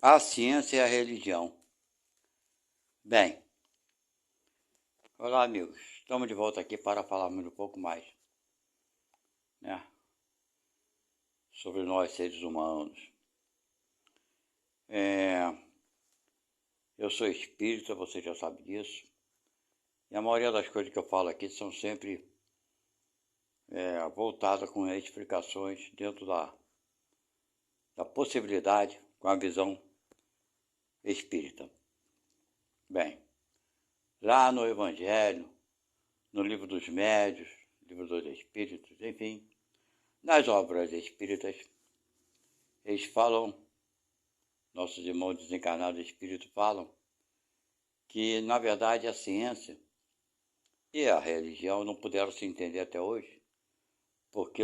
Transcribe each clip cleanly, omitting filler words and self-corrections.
A ciência e a religião. Bem, olá amigos, estamos de volta aqui para falarmos um pouco mais, né, sobre nós seres humanos. Eu sou espírita, você já sabe disso, e a maioria das coisas que eu falo aqui são sempre voltadas com explicações dentro da possibilidade, com a visão espírita. Bem, lá no Evangelho, no Livro dos Médiuns, Livro dos Espíritos, enfim, nas obras espíritas, eles falam, nossos irmãos desencarnados espíritos falam, que na verdade a ciência e a religião não puderam se entender até hoje, porque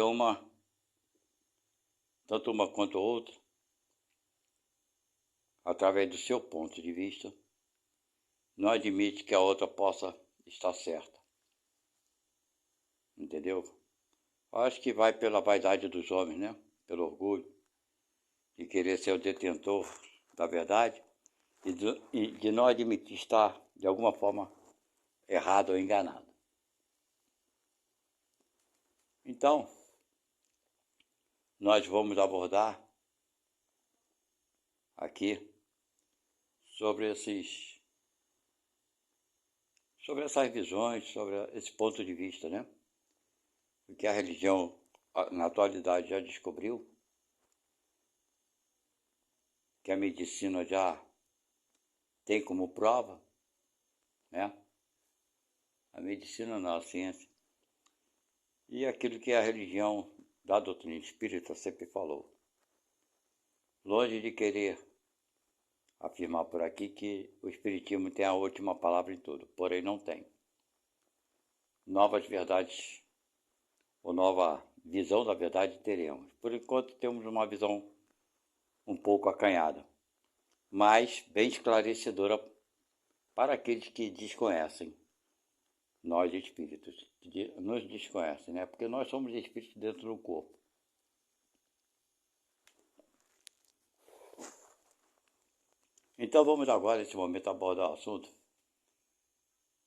tanto uma quanto a outra, através do seu ponto de vista, não admite que a outra possa estar certa. Entendeu? Acho que vai pela vaidade dos homens, né? Pelo orgulho de querer ser o detentor da verdade e de não admitir estar, de alguma forma, errado ou enganado. Então, nós vamos abordar aqui sobre essas visões, sobre esse ponto de vista, né? O que a religião, na atualidade, já descobriu, que a medicina já tem como prova, né? A medicina não, a ciência. E aquilo que a religião da doutrina espírita sempre falou. Longe de querer afirmar por aqui que o espiritismo tem a última palavra em tudo, porém não tem. Novas verdades ou nova visão da verdade teremos. Por enquanto temos uma visão um pouco acanhada, mas bem esclarecedora para aqueles que desconhecem. Nós espíritos nos desconhecem, né? Porque nós somos espíritos dentro do corpo. Então vamos agora, nesse momento, abordar o assunto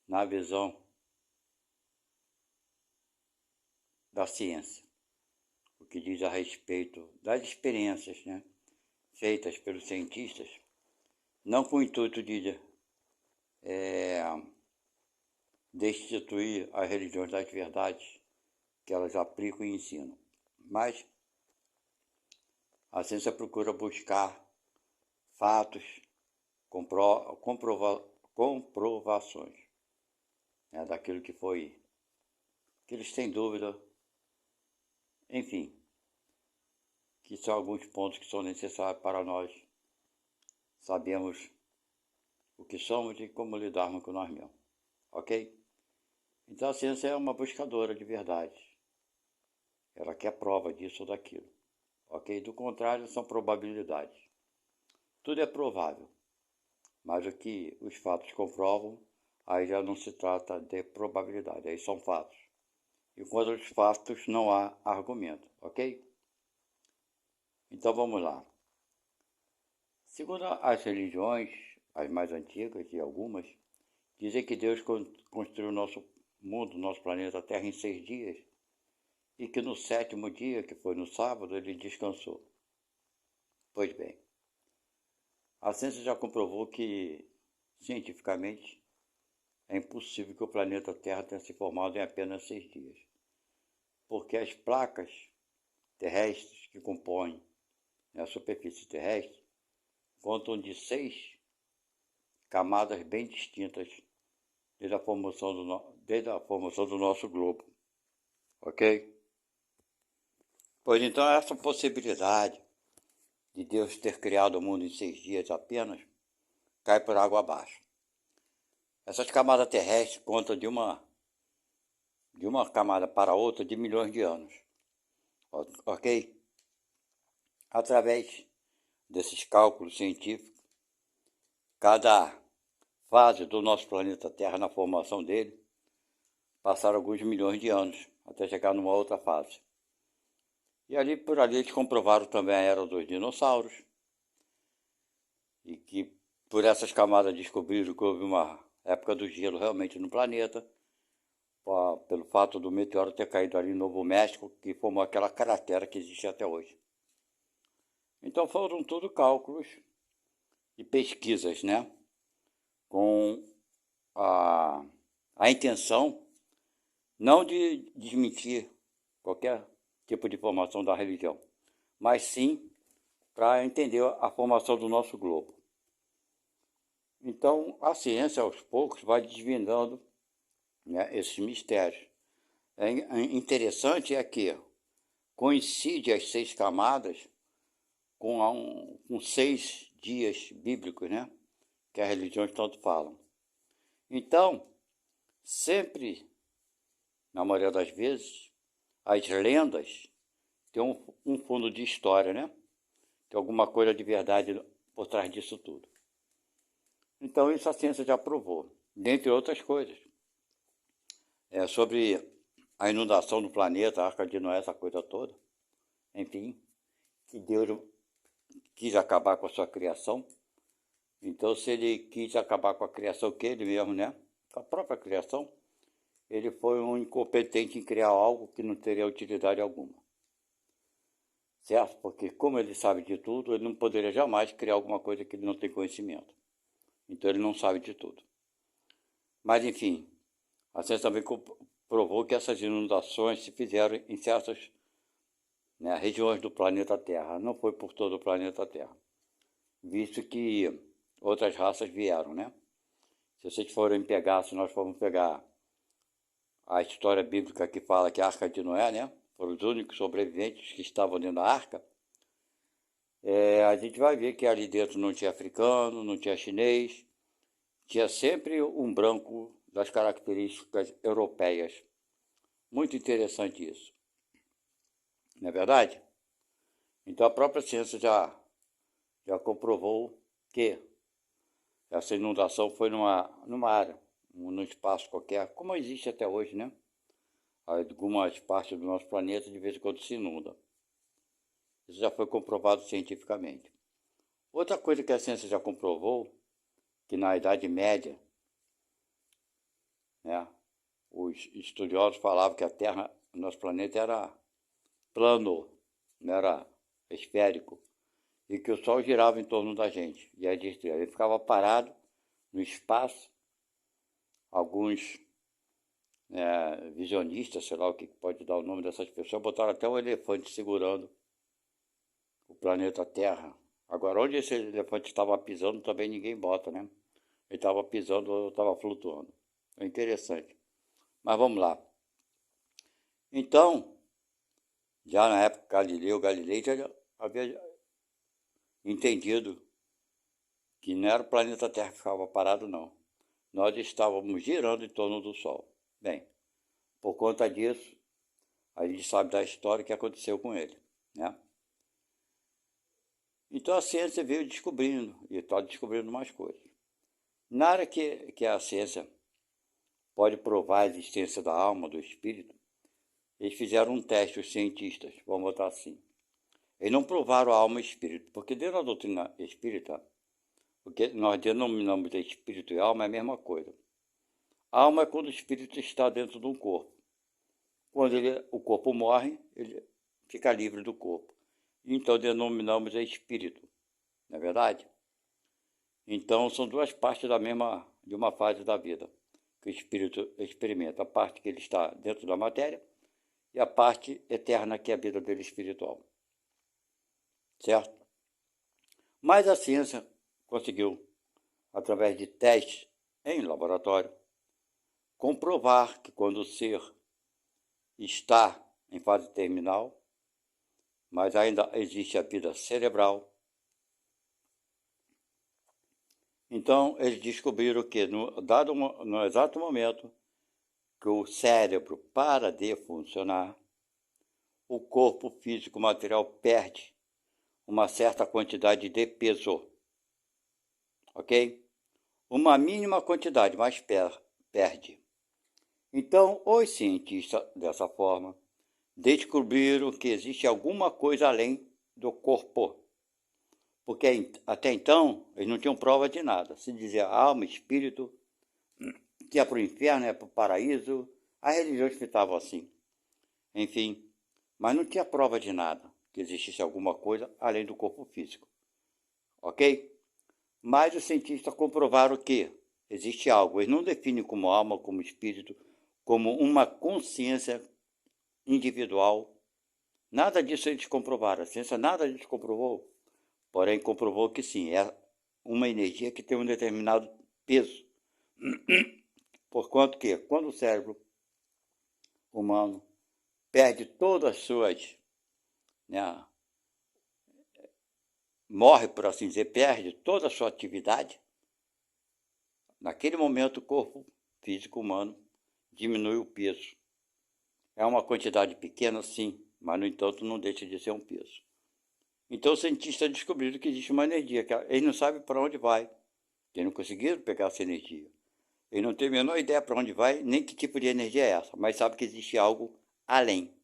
na visão da ciência, o que diz a respeito das experiências, né, feitas pelos cientistas, não com o intuito de destituir as religiões das verdades que elas aplicam e ensinam, mas a ciência procura buscar fatos, comprovações, né, daquilo que eles têm dúvida, enfim, que são alguns pontos que são necessários para nós sabermos o que somos e como lidarmos com nós mesmos, ok? Então a ciência é uma buscadora de verdade, ela quer prova disso ou daquilo, ok? Do contrário, são probabilidades. Tudo é provável, mas o que os fatos comprovam, aí já não se trata de probabilidade, aí são fatos. E quando os fatos não há argumento, ok? Então vamos lá. Segundo as religiões, as mais antigas e algumas, dizem que Deus construiu o nosso mundo, nosso planeta Terra em 6 dias, e que no 7º dia, que foi no sábado, ele descansou. Pois bem, a ciência já comprovou que, cientificamente, é impossível que o planeta Terra tenha se formado em apenas 6 dias, porque as placas terrestres que compõem a superfície terrestre contam de 6 camadas bem distintas desde a formação do nosso globo, ok? Pois então essa possibilidade de Deus ter criado o mundo em 6 dias apenas cai por água abaixo. Essas camadas terrestres contam de uma camada para outra de milhões de anos, ok? Através desses cálculos científicos, cada fase do nosso planeta Terra na formação dele passaram alguns milhões de anos até chegar numa outra fase. E por ali eles comprovaram também a era dos dinossauros, e que por essas camadas descobriram que houve uma época do gelo realmente no planeta, pelo fato do meteoro ter caído ali no Novo México, que formou aquela cratera que existe até hoje. Então foram tudo cálculos e pesquisas, né? Com a intenção não de desmentir qualquer tipo de informação da religião, mas sim para entender a formação do nosso globo. Então, a ciência, aos poucos, vai desvendando, né, esses mistérios. Interessante é que coincide as 6 camadas com 6 dias bíblicos, né, que as religiões tanto falam. Então, sempre, na maioria das vezes, as lendas têm um fundo de história, né? Tem alguma coisa de verdade por trás disso tudo. Então, isso a ciência já provou, dentre outras coisas. Sobre a inundação do planeta, a Arca de Noé, essa coisa toda. Enfim, que Deus quis acabar com a sua criação. Então, se ele quis acabar com a criação que ele mesmo, né? Com a própria criação, ele foi um incompetente em criar algo que não teria utilidade alguma. Certo? Porque como ele sabe de tudo, ele não poderia jamais criar alguma coisa que ele não tem conhecimento. Então ele não sabe de tudo. Mas enfim, a ciência também provou que essas inundações se fizeram em certas, né, regiões do planeta Terra. Não foi por todo o planeta Terra. Visto que outras raças vieram, né? Se vocês forem pegar, se nós formos pegar a história bíblica que fala que a Arca de Noé, né, foram os únicos sobreviventes que estavam dentro da arca, a gente vai ver que ali dentro não tinha africano, não tinha chinês, tinha sempre um branco das características europeias. Muito interessante isso. Não é verdade? Então a própria ciência já comprovou que essa inundação foi numa área, num espaço qualquer, como existe até hoje, né? Algumas partes do nosso planeta de vez em quando se inunda. Isso já foi comprovado cientificamente. Outra coisa que a ciência já comprovou, que na Idade Média, né, os estudiosos falavam que a Terra, nosso planeta, era plano, não era esférico, e que o Sol girava em torno da gente. E aí ele ficava parado no espaço. Alguns visionistas, sei lá o que pode dar o nome dessas pessoas, botaram até um elefante segurando o planeta Terra. Agora, onde esse elefante estava pisando, também ninguém bota, né? Ele estava pisando ou estava flutuando. É interessante. Mas vamos lá. Então, já na época Galilei já havia entendido que não era o planeta Terra que ficava parado, não. Nós estávamos girando em torno do Sol. Bem, por conta disso, a gente sabe da história que aconteceu com ele, né? Então a ciência veio descobrindo, e está descobrindo mais coisas. Na área que a ciência pode provar a existência da alma, do espírito, eles fizeram um teste, os cientistas, vamos botar assim. Eles não provaram a alma e espírito, porque dentro da doutrina espírita, o que nós denominamos de espírito e alma é a mesma coisa. A alma é quando o espírito está dentro de um corpo. Quando o corpo morre, ele fica livre do corpo. Então denominamos de espírito, não é verdade? Então são duas partes de uma fase da vida que o espírito experimenta. A parte que ele está dentro da matéria e a parte eterna que é a vida dele espiritual. Certo? Mas a ciência conseguiu, através de testes em laboratório, comprovar que quando o ser está em fase terminal, mas ainda existe a vida cerebral, então eles descobriram que no exato momento que o cérebro para de funcionar, o corpo físico material perde uma certa quantidade de peso, ok? Uma mínima quantidade, mas perde. Então, os cientistas, dessa forma, descobriram que existe alguma coisa além do corpo. Porque até então eles não tinham prova de nada. Se dizia alma, espírito, que ia para o inferno, ia para o paraíso, as religiões estavam assim. Enfim, mas não tinha prova de nada, que existisse alguma coisa além do corpo físico. Ok? Mas os cientistas comprovaram que existe algo. Eles não definem como alma, como espírito, como uma consciência individual. Nada disso eles comprovaram. A ciência nada disso comprovou. Porém, comprovou que sim, é uma energia que tem um determinado peso. Porquanto que, quando o cérebro humano perde todas as suas, né, morre, por assim dizer, perde toda a sua atividade, naquele momento o corpo físico humano diminui o peso. É uma quantidade pequena, sim, mas no entanto não deixa de ser um peso. Então os cientistas descobriram que existe uma energia, que eles não sabem para onde vai, eles não conseguiram pegar essa energia. Eles não têm a menor ideia para onde vai, nem que tipo de energia é essa, mas sabem que existe algo além.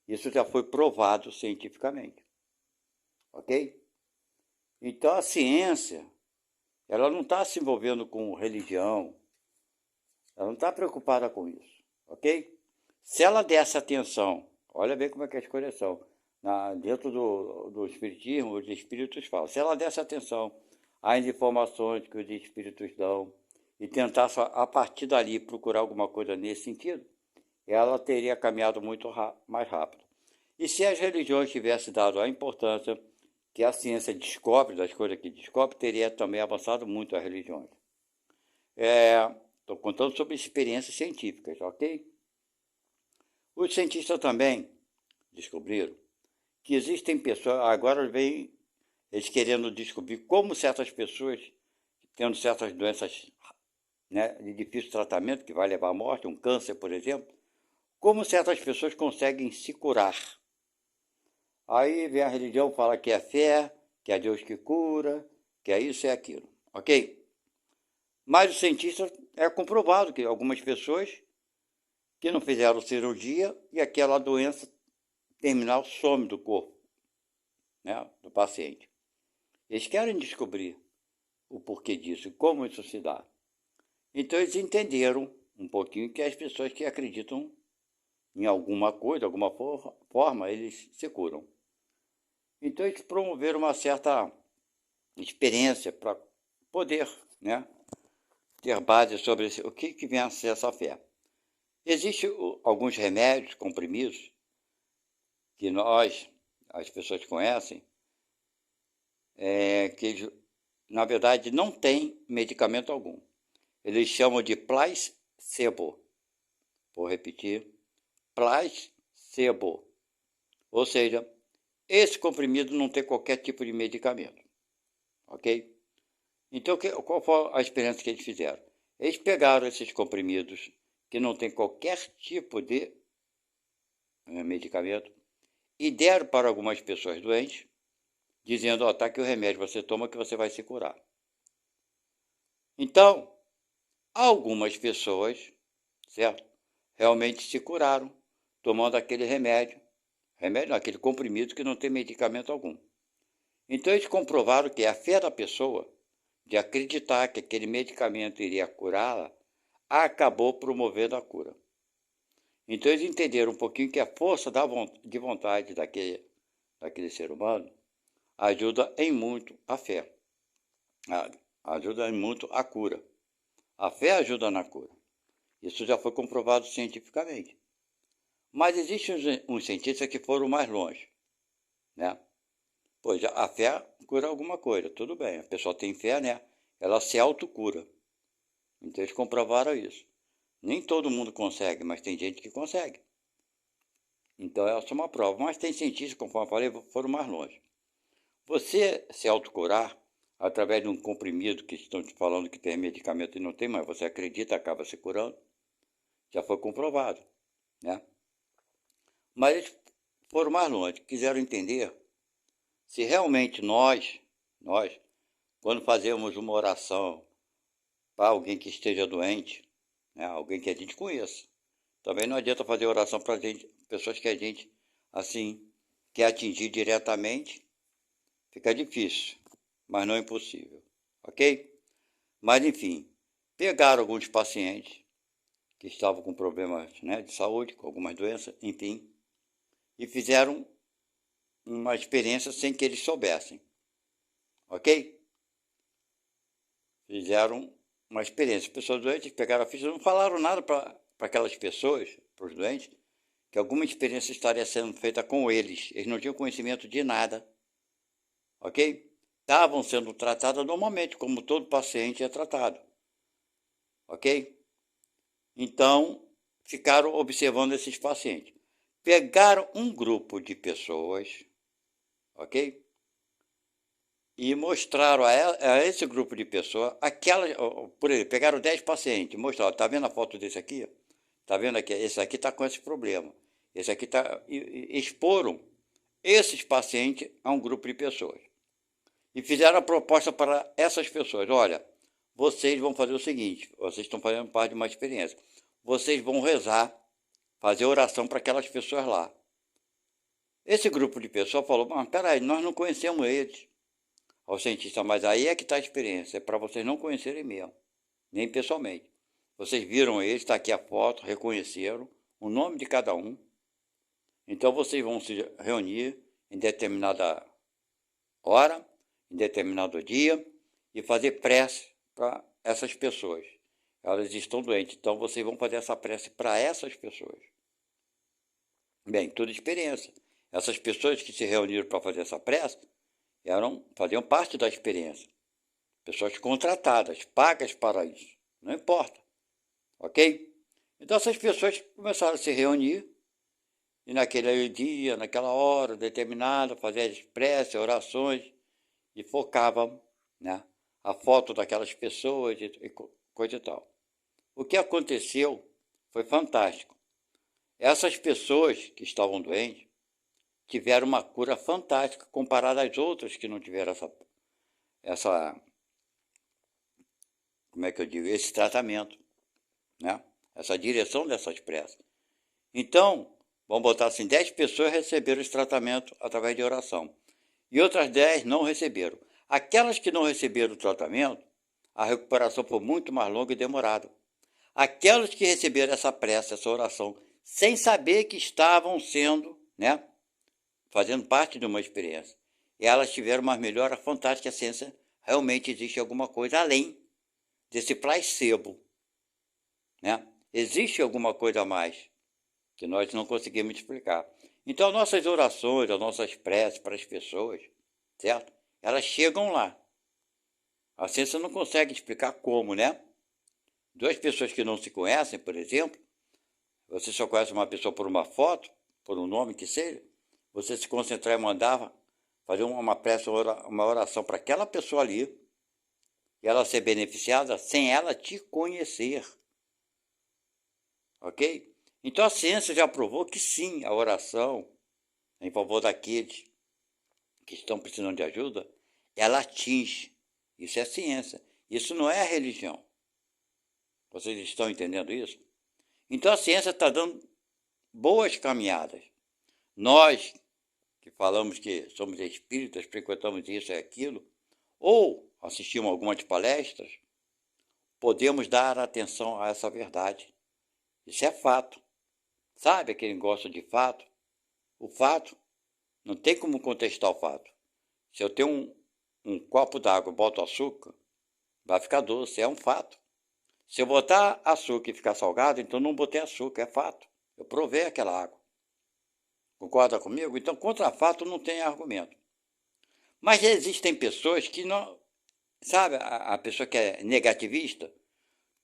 Isso já foi provado cientificamente. Ok? Então a ciência, ela não está se envolvendo com religião, ela não está preocupada com isso. Ok? Se ela desse atenção, olha bem como é que as coisas são, dentro do espiritismo, os espíritos falam, se ela desse atenção às informações que os espíritos dão e tentasse a partir dali procurar alguma coisa nesse sentido, ela teria caminhado muito mais rápido. E se as religiões tivessem dado a importância que a ciência descobre, das coisas que descobre, teria também avançado muito as religiões. Estou contando sobre experiências científicas, ok? Os cientistas também descobriram que existem pessoas, agora vem eles querendo descobrir como certas pessoas, tendo certas doenças, né, de difícil tratamento, que vai levar à morte, um câncer, por exemplo, como certas pessoas conseguem se curar. Aí vem a religião, fala que é fé, que é Deus que cura, que é isso e aquilo, ok? Mas os cientistas é comprovado que algumas pessoas que não fizeram cirurgia e aquela doença terminal some do corpo, né, do paciente. Eles querem descobrir o porquê disso, como isso se dá. Então eles entenderam um pouquinho que as pessoas que acreditam em alguma coisa, alguma forma, eles se curam. Então eles promoveram uma certa experiência para poder, né, ter base sobre o que vem a ser essa fé. Existem alguns remédios, comprimidos, que as pessoas conhecem, que na verdade não tem medicamento algum. Eles chamam de placebo. Vou repetir, placebo. Ou seja, esse comprimido não tem qualquer tipo de medicamento. Ok? Então, qual foi a experiência que eles fizeram? Eles pegaram esses comprimidos que não tem qualquer tipo de medicamento e deram para algumas pessoas doentes, dizendo, ó, tá aqui o remédio, você toma que você vai se curar. Então, algumas pessoas, certo, realmente se curaram, tomando aquele remédio não, aquele comprimido que não tem medicamento algum. Então eles comprovaram que a fé da pessoa, de acreditar que aquele medicamento iria curá-la, acabou promovendo a cura. Então eles entenderam um pouquinho que a força de vontade daquele ser humano ajuda em muito a fé, ajuda em muito a cura. A fé ajuda na cura. Isso já foi comprovado cientificamente. Mas existem uns cientistas que foram mais longe, né? Pois a fé cura alguma coisa, tudo bem. A pessoa tem fé, né? Ela se autocura. Então eles comprovaram isso. Nem todo mundo consegue, mas tem gente que consegue. Então essa é uma prova. Mas tem cientistas, conforme eu falei, foram mais longe. Você se autocurar através de um comprimido que estão te falando que tem medicamento e não tem, mas você acredita, acaba se curando, já foi comprovado, né? Mas eles foram mais longe, quiseram entender se realmente nós, quando fazemos uma oração para alguém que esteja doente, né, alguém que a gente conheça, também não adianta fazer oração para pessoas que a gente, assim, quer atingir diretamente, fica difícil. mas não impossível, ok? Mas, enfim, pegaram alguns pacientes que estavam com problemas, né, de saúde, com algumas doenças, enfim, e fizeram uma experiência sem que eles soubessem, ok? Fizeram uma experiência. Pessoas doentes pegaram a ficha, não falaram nada para aquelas pessoas, para os doentes, que alguma experiência estaria sendo feita com eles. Eles não tinham conhecimento de nada, ok? Estavam sendo tratados normalmente, como todo paciente é tratado, ok? Então, ficaram observando esses pacientes. Pegaram um grupo de pessoas, ok? E mostraram a esse grupo de pessoas, por exemplo, pegaram 10 pacientes, mostraram, tá vendo a foto desse aqui? Tá vendo aqui? Esse aqui está com esse problema. Esse aqui está... Exporam esses pacientes a um grupo de pessoas. E fizeram a proposta para essas pessoas. Olha, vocês vão fazer o seguinte, vocês estão fazendo parte de uma experiência. Vocês vão rezar, fazer oração para aquelas pessoas lá. Esse grupo de pessoas falou, mas peraí, nós não conhecemos eles. Ao cientista, mas aí é que está a experiência, é para vocês não conhecerem mesmo, nem pessoalmente. Vocês viram eles, está aqui a foto, reconheceram o nome de cada um. Então vocês vão se reunir em determinada hora, em determinado dia, e fazer prece para essas pessoas. Elas estão doentes, então vocês vão fazer essa prece para essas pessoas. Bem, tudo experiência. Essas pessoas que se reuniram para fazer essa prece faziam parte da experiência. Pessoas contratadas, pagas para isso. Não importa. Ok? Então essas pessoas começaram a se reunir e naquele dia, naquela hora determinada, fazer as preces, orações e focavam, né, a foto daquelas pessoas e coisa e tal. O que aconteceu foi fantástico. Essas pessoas que estavam doentes tiveram uma cura fantástica comparada às outras que não tiveram como é que eu digo, esse tratamento, né? Essa direção dessas preces. Então, vamos botar assim, 10 pessoas receberam esse tratamento através de oração. E outras 10 não receberam. Aquelas que não receberam o tratamento, a recuperação foi muito mais longa e demorada. Aquelas que receberam essa prece, essa oração, sem saber que estavam sendo, né, fazendo parte de uma experiência, e elas tiveram uma melhora fantástica. A ciência realmente existe alguma coisa além desse placebo, né? Existe alguma coisa a mais que nós não conseguimos explicar. Então, nossas orações, as nossas preces para as pessoas, certo? Elas chegam lá. A ciência não consegue explicar como, né? Duas pessoas que não se conhecem, por exemplo, você só conhece uma pessoa por uma foto, por um nome que seja, você se concentrar e mandar fazer uma prece, uma oração para aquela pessoa ali, e ela ser beneficiada sem ela te conhecer. Ok? Então a ciência já provou que sim, a oração em favor daqueles que estão precisando de ajuda, ela atinge. Isso é ciência. Isso não é religião. Vocês estão entendendo isso? Então a ciência está dando boas caminhadas. Nós, que falamos que somos espíritas, frequentamos isso e aquilo, ou assistimos algumas palestras, podemos dar atenção a essa verdade. Isso é fato. Sabe aquele negócio de fato? O fato, não tem como contestar o fato. Se eu tenho um copo d'água e boto açúcar, vai ficar doce, é um fato. Se eu botar açúcar e ficar salgado, então não botei açúcar, é fato. Eu provei aquela água. Concorda comigo? Então, contra fato não tem argumento. Mas existem pessoas que não... Sabe, a pessoa que é negativista,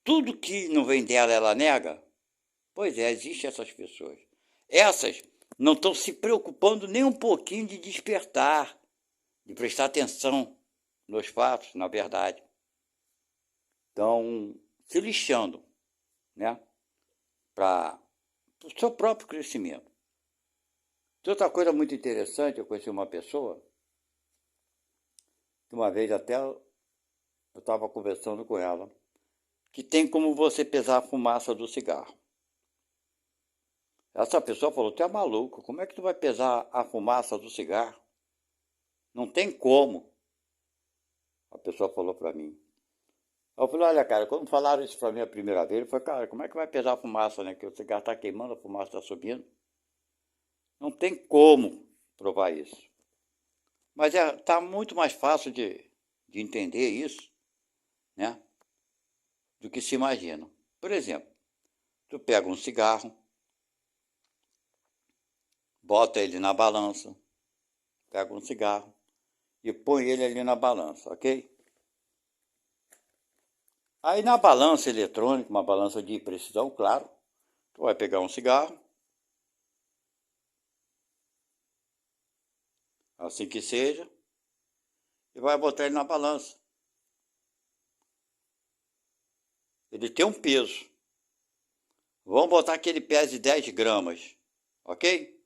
tudo que não vem dela, ela nega. Pois é, existem essas pessoas. Essas não estão se preocupando nem um pouquinho de despertar, de prestar atenção nos fatos, na verdade. Estão se lixando, né, para o seu próprio crescimento. Outra coisa muito interessante, eu conheci uma pessoa, que uma vez até eu estava conversando com ela, que tem como você pesar a fumaça do cigarro. Essa pessoa falou, tu é maluco, como é que tu vai pesar a fumaça do cigarro? Não tem como. A pessoa falou para mim. Eu falei, olha, cara, quando falaram isso para mim a primeira vez, eu falei, cara, como é que vai pesar a fumaça, né? Que o cigarro está queimando, a fumaça está subindo. Não tem como provar isso. Mas tá muito mais fácil de entender isso, né? Do que se imagina. Por exemplo, tu pega um cigarro, bota ele na balança, pega um cigarro e põe ele ali na balança, ok? Aí na balança eletrônica, uma balança de precisão, claro, tu vai pegar um cigarro, assim que seja, e vai botar ele na balança. Ele tem um peso. Vamos botar que ele pese 10 gramas, ok?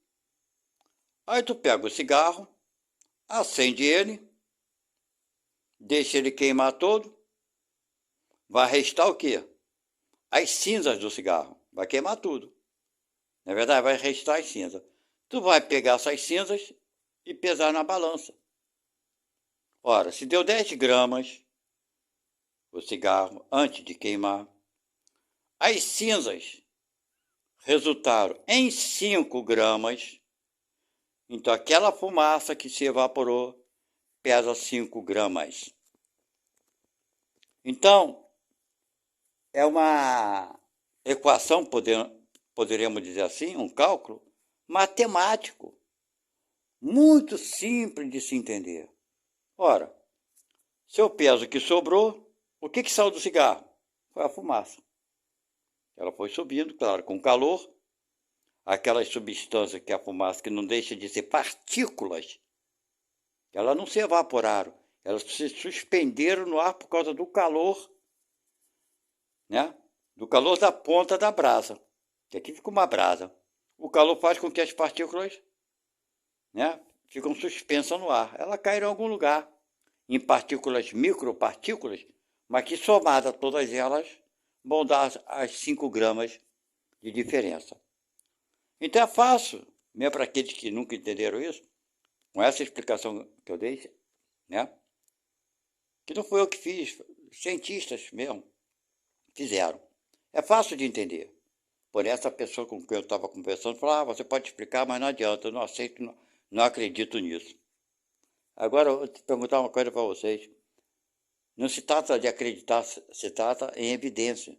Aí tu pega o cigarro, acende ele, deixa ele queimar todo, vai restar o quê? As cinzas do cigarro. Vai queimar tudo. Na verdade, vai restar as cinzas. Tu vai pegar essas cinzas e pesar na balança. Ora, se deu 10 gramas o cigarro antes de queimar, as cinzas resultaram em 5 gramas, então aquela fumaça que se evaporou pesa 5 gramas. Então, é uma equação, poderíamos dizer assim, um cálculo matemático, muito simples de se entender. Ora, se eu peso o que sobrou, o que saiu do cigarro? Foi a fumaça. Ela foi subindo, claro, com calor, aquelas substâncias que a fumaça, que não deixa de ser partículas, elas não se evaporaram, elas se suspenderam no ar por causa do calor, né? Do calor da ponta da brasa, que aqui fica uma brasa. O calor faz com que as partículas, né, ficam suspensas no ar. Elas caem em algum lugar, em partículas, micropartículas, mas que somadas todas elas vão dar as 5 gramas de diferença. Então é fácil, mesmo para aqueles que nunca entenderam isso, com essa explicação que eu dei, né? Que não foi eu que fiz, cientistas mesmo fizeram. É fácil de entender. Por essa pessoa com quem eu estava conversando, falou, você pode explicar, mas não adianta, eu não aceito, não acredito nisso. Agora, eu vou te perguntar uma coisa para vocês. Não se trata de acreditar, se trata em evidência.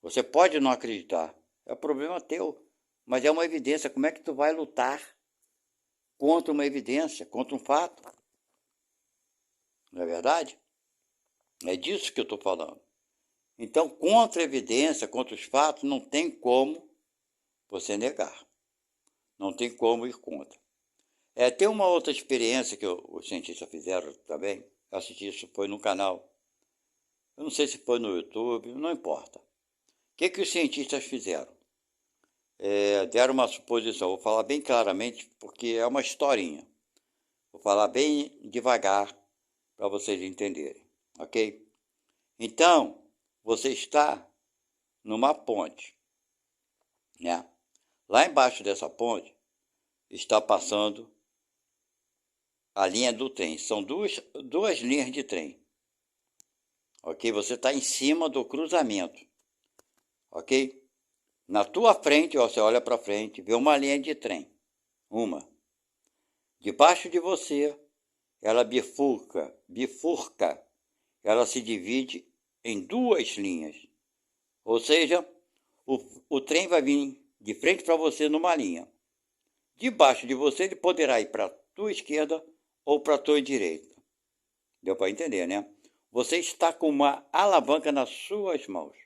Você pode não acreditar, é problema teu, mas é uma evidência. Como é que tu vai lutar contra uma evidência, contra um fato? Não é verdade? É disso que eu estou falando. Então, contra a evidência, contra os fatos, não tem como você negar. Não tem como ir contra. Tem uma outra experiência que os cientistas fizeram também. Eu assisti isso, foi no canal. Eu não sei se foi no YouTube, não importa. O que os cientistas fizeram? Deram uma suposição, vou falar bem claramente, porque é uma historinha. Vou falar bem devagar para vocês entenderem, ok? Então, você está numa ponte, né? Lá embaixo dessa ponte está passando a linha do trem. São duas linhas de trem, ok? Você está em cima do cruzamento, ok? Na tua frente, você olha para frente, vê uma linha de trem, uma. Debaixo de você, ela bifurca, ela se divide em 2 linhas. Ou seja, o trem vai vir de frente para você numa linha. Debaixo de você, ele poderá ir para a tua esquerda ou para a tua direita. Deu para entender, né? Você está com uma alavanca nas suas mãos.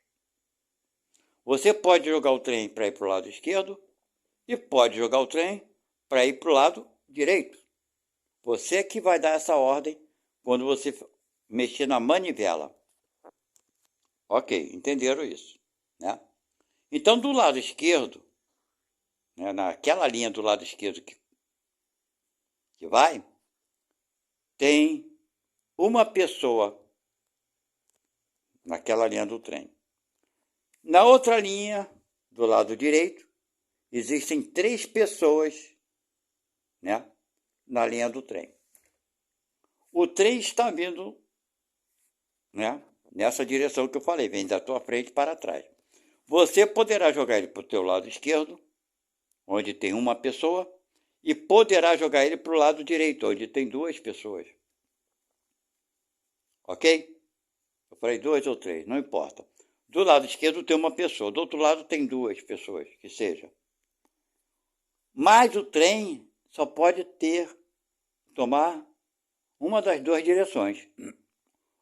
Você pode jogar o trem para ir para o lado esquerdo e pode jogar o trem para ir para o lado direito. Você é que vai dar essa ordem quando você mexer na manivela. Ok, entenderam isso, né? Então, do lado esquerdo, né, naquela linha do lado esquerdo que vai, tem uma pessoa naquela linha do trem. Na outra linha, do lado direito, existem 3 pessoas, né, na linha do trem. o trem está vindo, né, nessa direção que eu falei, vem da tua frente para trás. Você poderá jogar ele para o teu lado esquerdo, onde tem uma pessoa, e poderá jogar ele para o lado direito, onde tem duas pessoas. Ok? Eu falei 2 ou 3, não importa. Do lado esquerdo tem uma pessoa, do outro lado tem duas pessoas, que seja. Mas o trem só pode tomar uma das duas direções.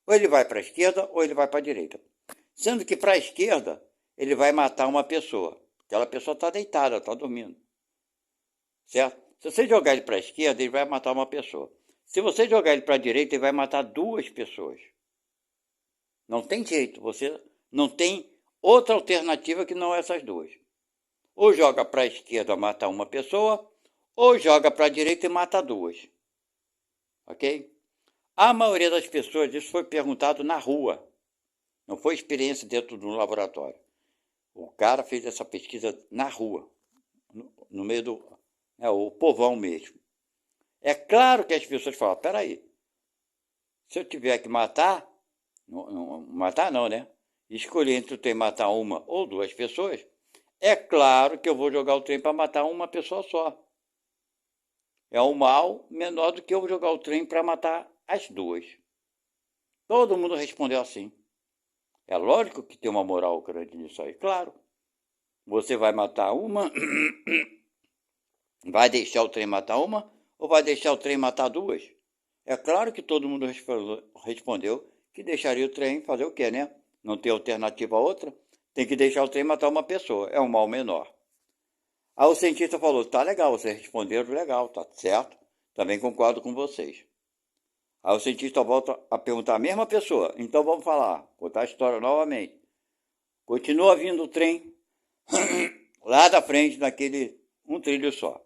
Ou ele vai para a esquerda ou ele vai para a direita. Sendo que para a esquerda ele vai matar uma pessoa. Aquela pessoa está deitada, está dormindo. Certo? Se você jogar ele para a esquerda, ele vai matar uma pessoa. Se você jogar ele para a direita, ele vai matar duas pessoas. Não tem jeito, você não tem outra alternativa que não essas duas. Ou joga para a esquerda, mata uma pessoa, ou joga para a direita e mata duas. Ok? A maioria das pessoas, isso foi perguntado na rua. Não foi experiência dentro de um laboratório. O cara fez essa pesquisa na rua, no meio do... o povão mesmo. É claro que as pessoas falam, peraí, se eu tiver que matar, matar não, né? Escolher entre o trem matar uma ou duas pessoas, é claro que eu vou jogar o trem para matar uma pessoa só. É um mal menor do que eu jogar o trem para matar as duas. Todo mundo respondeu assim. É lógico que tem uma moral grande nisso aí, claro. Você vai matar uma, vai deixar o trem matar uma, ou vai deixar o trem matar duas? É claro que todo mundo respondeu que deixaria o trem fazer o quê, né? Não tem alternativa a outra, tem que deixar o trem matar uma pessoa, é um mal menor. Aí o cientista falou, tá legal, vocês responderam legal, tá certo, também concordo com vocês. Aí o cientista volta a perguntar a mesma pessoa, então vamos falar, contar a história novamente. Continua vindo o trem lá da frente, naquele, um trilho só.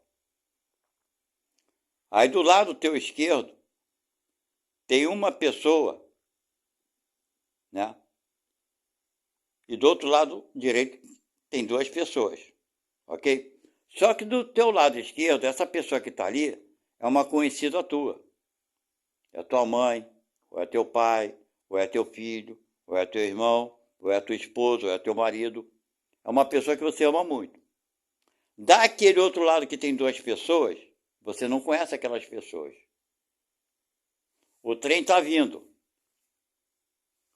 Aí do lado teu esquerdo, tem uma pessoa, né? E do outro lado direito tem duas pessoas, ok? Só que do teu lado esquerdo, essa pessoa que está ali é uma conhecida tua. É tua mãe, ou é teu pai, ou é teu filho, ou é teu irmão, ou é tua esposa, ou é teu marido. É uma pessoa que você ama muito. Daquele outro lado que tem duas pessoas, você não conhece aquelas pessoas. O trem está vindo.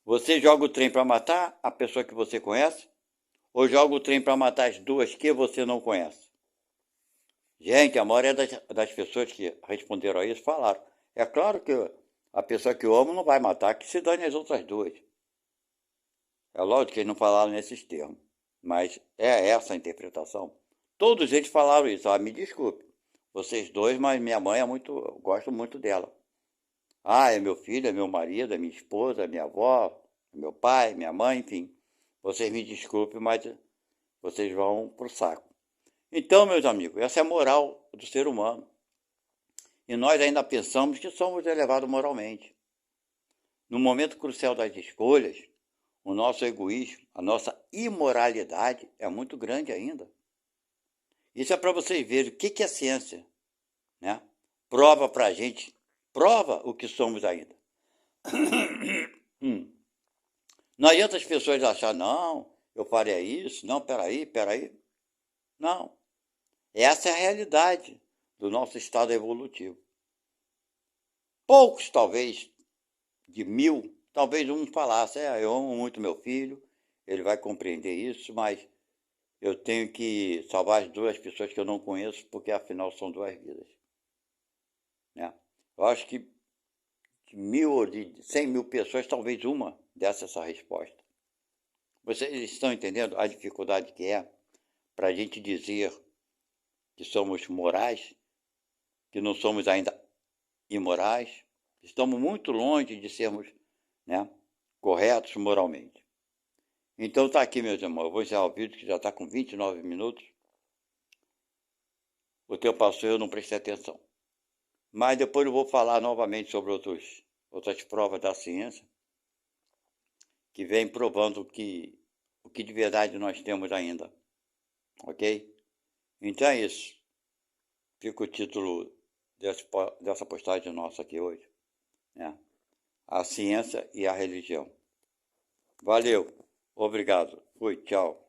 Você joga o trem para matar a pessoa que você conhece? Ou joga o trem para matar as duas que você não conhece? Gente, a maioria das pessoas que responderam a isso falaram. É claro que a pessoa que eu amo não vai matar, que se dane as outras duas. É lógico que eles não falaram nesses termos, mas é essa a interpretação. Todos eles falaram isso. Me desculpe, vocês dois, mas minha mãe é muito, eu gosto muito dela. É meu filho, é meu marido, é minha esposa, é minha avó, é meu pai, minha mãe, enfim. Vocês me desculpem, mas vocês vão pro saco. Então, meus amigos, essa é a moral do ser humano. E nós ainda pensamos que somos elevados moralmente. No momento crucial das escolhas, o nosso egoísmo, a nossa imoralidade é muito grande ainda. Isso é para vocês verem o que é ciência, né? Prova para a gente, prova o que somos ainda. Não adianta as pessoas achar, não, eu faria isso, não, peraí. Não, essa é a realidade do nosso estado evolutivo. Poucos, talvez, de 1000, talvez um falasse, eu amo muito meu filho, ele vai compreender isso, mas eu tenho que salvar as duas pessoas que eu não conheço, porque afinal são duas vidas. Né? Eu acho que de 1000 ou de 100 mil pessoas, talvez uma desse essa resposta. Vocês estão entendendo a dificuldade que é para a gente dizer que somos morais, que não somos ainda imorais? Estamos muito longe de sermos, né, corretos moralmente. Então está aqui, meus irmãos, eu vou encerrar o vídeo que já está com 29 minutos. O tempo passou e eu não prestei atenção. Mas depois eu vou falar novamente sobre outras provas da ciência que vem provando o que de verdade nós temos ainda. Ok? Então é isso. Fica o título dessa postagem nossa aqui hoje. né? A ciência e a religião. Valeu, obrigado, fui, tchau.